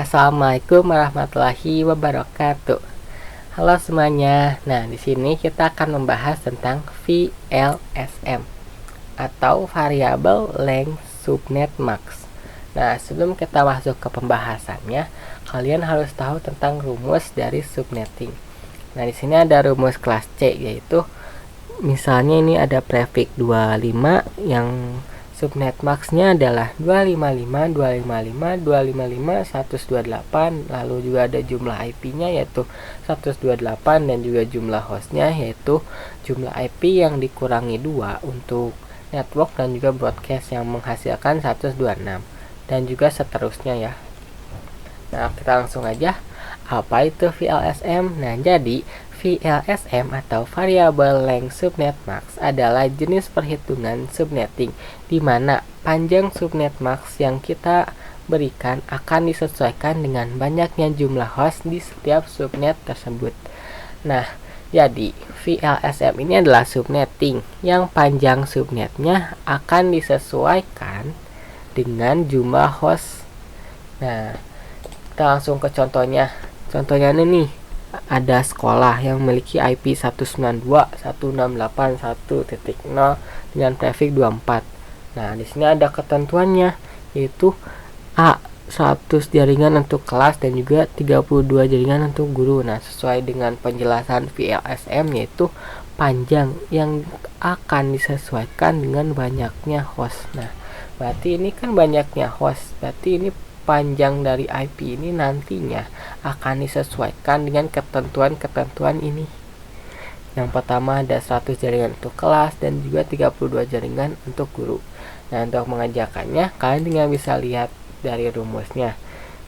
Assalamualaikum warahmatullahi wabarakatuh. Halo semuanya. Nah, di sini kita akan membahas tentang VLSM atau Variable Length Subnet Max. Nah, sebelum kita masuk ke pembahasannya, kalian harus tahu tentang rumus dari subnetting. Nah, di sini ada rumus kelas C, yaitu misalnya ini ada prefix 25 yang subnet max-nya adalah 255, 255, 255, 128, lalu juga ada jumlah IP-nya yaitu 128 dan juga jumlah host-nya yaitu jumlah IP yang dikurangi 2 untuk network dan juga broadcast yang menghasilkan 126 dan juga seterusnya ya. Nah, kita langsung aja. Apa itu VLSM? Nah, jadi VLSM atau Variable Length Subnet Max adalah jenis perhitungan subnetting di mana panjang subnet max yang kita berikan akan disesuaikan dengan banyaknya jumlah host di setiap subnet tersebut. Nah, jadi VLSM ini adalah subnetting yang panjang subnetnya akan disesuaikan dengan jumlah host. Nah, kita langsung ke contohnya. Contohnya ini ada sekolah yang memiliki IP 192.168.1.0 dengan prefix 24. Nah, di sini ada ketentuannya yaitu A 100 jaringan untuk kelas dan juga 32 jaringan untuk guru. Nah, sesuai dengan penjelasan VLSM yaitu panjang yang akan disesuaikan dengan banyaknya host. Nah, berarti ini kan banyaknya host. Berarti ini panjang dari IP ini nantinya akan disesuaikan dengan ketentuan-ketentuan ini. Yang pertama ada 100 jaringan untuk kelas dan juga 32 jaringan untuk guru. Nah, untuk mengerjakannya kalian tinggal bisa lihat dari rumusnya.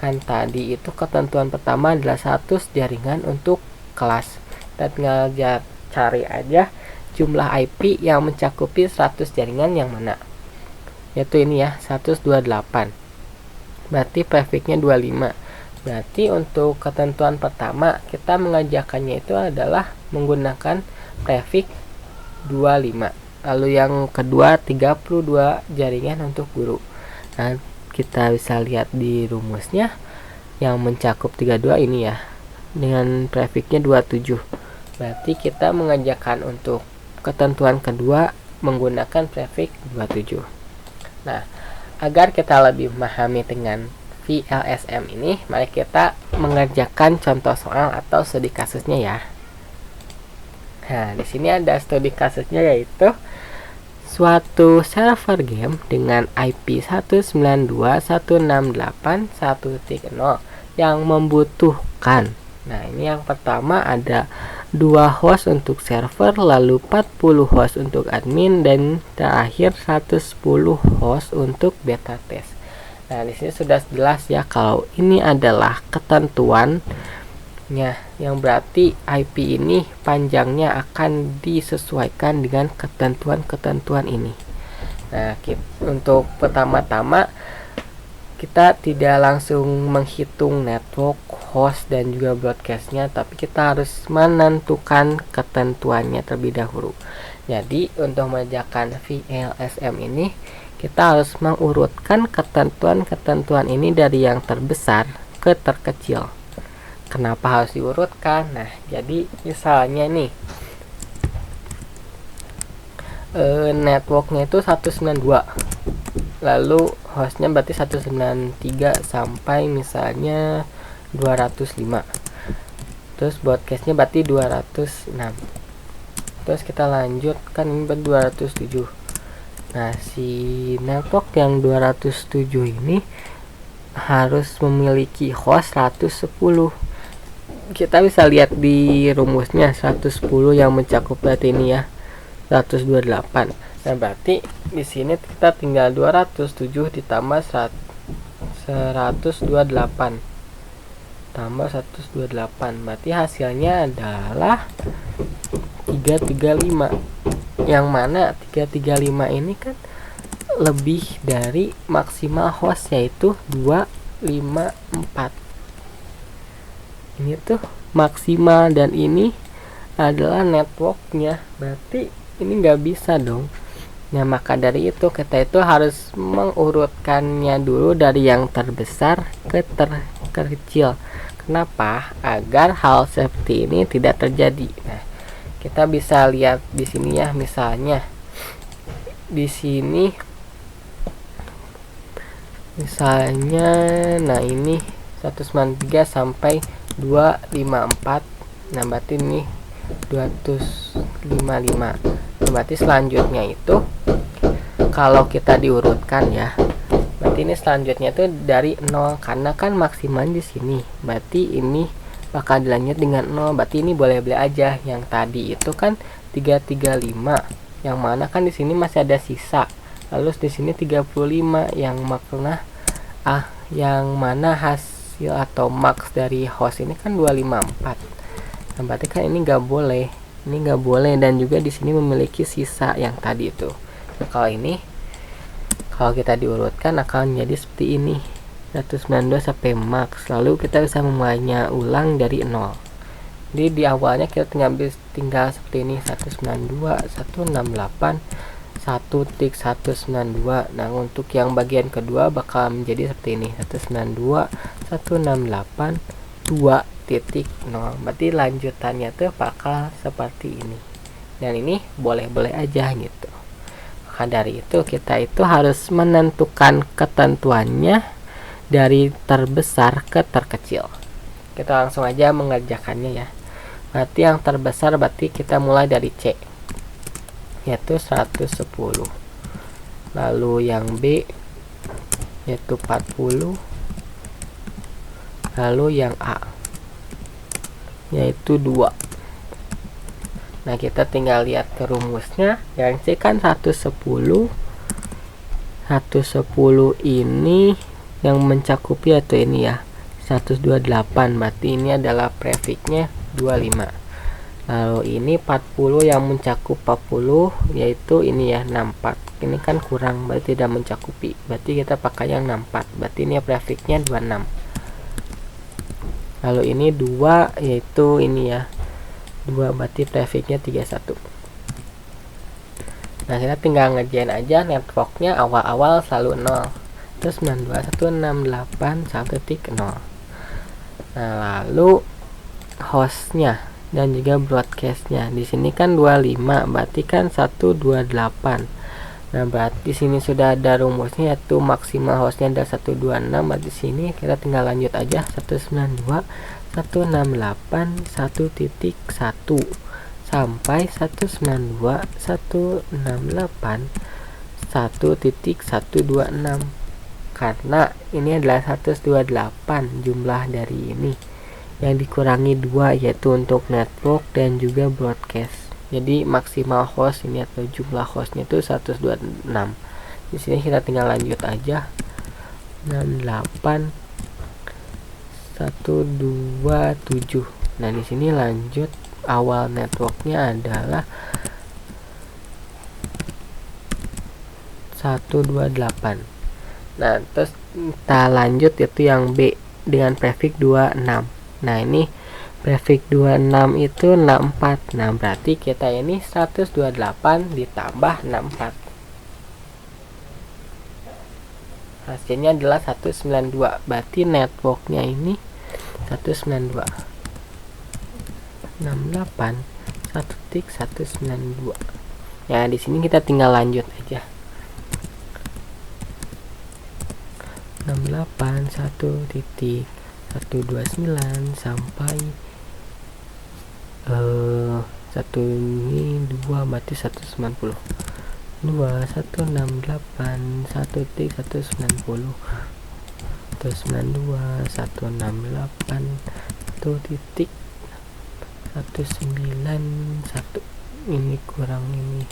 Kan tadi itu ketentuan pertama adalah 100 jaringan untuk kelas. Kita tinggal cari aja jumlah IP yang mencakupi 100 jaringan yang mana. Yaitu ini ya, 128. Berarti prefixnya 25. Berarti untuk ketentuan pertama kita mengerjakannya itu adalah menggunakan prefix 25. Lalu yang kedua 32 jaringan untuk guru. Nah, kita bisa lihat di rumusnya yang mencakup 32 ini ya. Dengan prefixnya 27. Berarti kita mengerjakan untuk ketentuan kedua menggunakan prefix 27. Nah, agar kita lebih memahami dengan VLSM ini, mari kita mengerjakan contoh soal atau studi kasusnya ya. Nah, di sini ada studi kasusnya yaitu suatu server game dengan IP 192.168.1.0 yang membutuhkan. Nah, ini yang pertama ada 2 host untuk server, lalu 40 host untuk admin, dan terakhir 110 host untuk beta test. Nah, di sini sudah jelas ya kalau ini adalah ketentuannya, yang berarti IP ini panjangnya akan disesuaikan dengan ketentuan-ketentuan ini. Nah, untuk pertama-tama kita tidak langsung menghitung network, host, dan juga broadcastnya, tapi kita harus menentukan ketentuannya terlebih dahulu. Jadi untuk mengerjakan VLSM ini kita harus mengurutkan ketentuan-ketentuan ini dari yang terbesar ke terkecil. Kenapa harus diurutkan? Nah, jadi misalnya nih networknya itu 192, lalu hostnya berarti 193 sampai misalnya 205, terus broadcastnya berarti 206, terus kita lanjutkan ini berarti 207. Nah, si network yang 207 ini harus memiliki host 110. Kita bisa lihat di rumusnya 110 yang mencakup berarti ini ya 128. Nah, berarti di sini kita tinggal 207 ditambah 128 tambah 128. Berarti hasilnya adalah 335. Yang mana 335 ini kan lebih dari maksimal host yaitu 254. Ini tuh maksimal dan ini adalah networknya. Berarti ini nggak bisa dong. Nah, maka dari itu kita itu harus mengurutkannya dulu dari yang terbesar ke terkecil. Kenapa? Agar hal seperti ini tidak terjadi. Nah, kita bisa lihat di sini ya, misalnya di sini misalnya, nah ini 193 sampai 254. Nah, berarti ini 255. Berarti selanjutnya itu kalau kita diurutkan ya, berarti ini selanjutnya itu dari 0 karena kan maksimal di sini. Berarti ini bakal dilanjut dengan 0. Berarti ini boleh-boleh aja. Yang tadi itu kan 335. Yang mana kan di sini masih ada sisa. Lalu di sini 35 yang yang mana hasil atau max dari host ini kan 254. Nah, berarti kan ini nggak boleh. Ini nggak boleh, dan juga di sini memiliki sisa yang tadi itu. Nah, kalau kita diurutkan akan menjadi seperti ini, 192 sampai max. Lalu kita bisa memulainya ulang dari 0. Jadi di awalnya kita tinggal seperti ini, 192 168 1.192. Nah, untuk yang bagian kedua bakal menjadi seperti ini, 192 168 2.0. Berarti lanjutannya tuh bakal seperti ini. Dan ini boleh-boleh aja gitu. Maka dari itu kita itu harus menentukan ketentuannya dari terbesar ke terkecil. Kita langsung aja mengerjakannya ya. Berarti yang terbesar berarti kita mulai dari C, yaitu 110. Lalu yang B yaitu 40. Lalu yang A yaitu 2. Nah, kita tinggal lihat ke rumusnya. Yang C kan 110. 110 ini yang mencakupi atau ini ya, 128. Berarti ini adalah prefiknya 25. Lalu ini 40 yang mencakup 40, yaitu ini ya, 64. Ini kan kurang, berarti tidak mencakupi. Berarti kita pakai yang 64. Berarti ini prefiknya 26. Lalu ini 2, yaitu ini ya, 2, berarti prefiknya 31. Nah, kita tinggal ngerjain aja. Networknya awal-awal selalu 0. Terus 92.168.1.0. Nah, lalu hostnya dan juga broadcastnya di sini kan 25, berarti kan 128. Nah, berarti sini sudah ada rumusnya, yaitu maksimal hostnya ada 126. Berarti sini kita tinggal lanjut aja, 192.168.1.1 sampai 192.168.1.126. karena ini adalah 128 jumlah dari ini, yang dikurangi 2 yaitu untuk network dan juga broadcast. Jadi maksimal host ini atau jumlah hostnya itu 126. Di sini kita tinggal lanjut aja, 68 127. Nah, di sini lanjut, awal networknya adalah 128. Nah, terus kita lanjut yaitu yang B dengan prefix 26. Nah, ini prefix 26 itu 64. Nah, berarti kita ini 128 ditambah 64. Hasilnya adalah 192. Berarti networknya ini 192 68 1.192. Ya, di sini kita tinggal lanjut aja. 68 1.129 sampai 1 ini 2, berarti 190. 2168 1.190 192 168 1.191. ini kurang ini.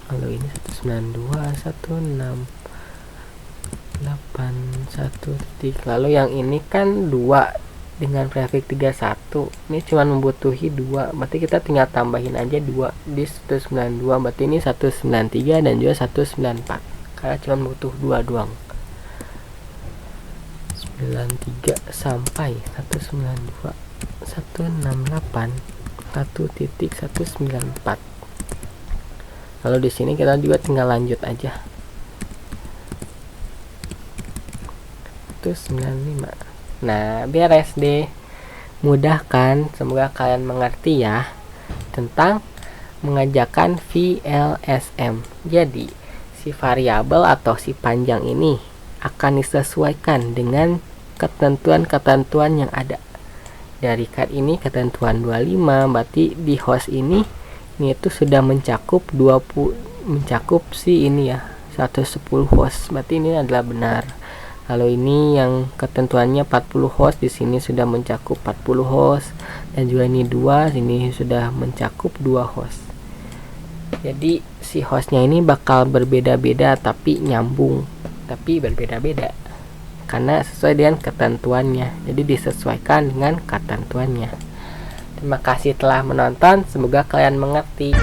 Lalu ini 192 168 1. Lalu yang ini kan 2 dengan prefix 31. Ini cuma membutuhi 2, berarti kita tinggal tambahin aja 2 di 192. Berarti ini 193 dan juga 194, karena cuma butuh 2 doang. 93 sampai 192 168 1.194. Lalu di sini kita juga tinggal lanjut aja. 195. Nah, beres deh. Mudah kan? Semoga kalian mengerti ya tentang mengerjakan VLSM. Jadi, si variabel atau si panjang ini akan disesuaikan dengan ketentuan-ketentuan yang ada. Dari cut ini ketentuan 25, berarti di host ini itu sudah mencakup si ini ya, 110 host. Berarti ini adalah benar. Lalu ini yang ketentuannya 40 host, di sini sudah mencakup 40 host, dan juga ini 2, sini sudah mencakup 2 host. Jadi si hostnya ini bakal berbeda-beda tapi nyambung, tapi berbeda-beda karena sesuai dengan ketentuannya. Jadi disesuaikan dengan ketentuannya. Terima kasih telah menonton, semoga kalian mengerti.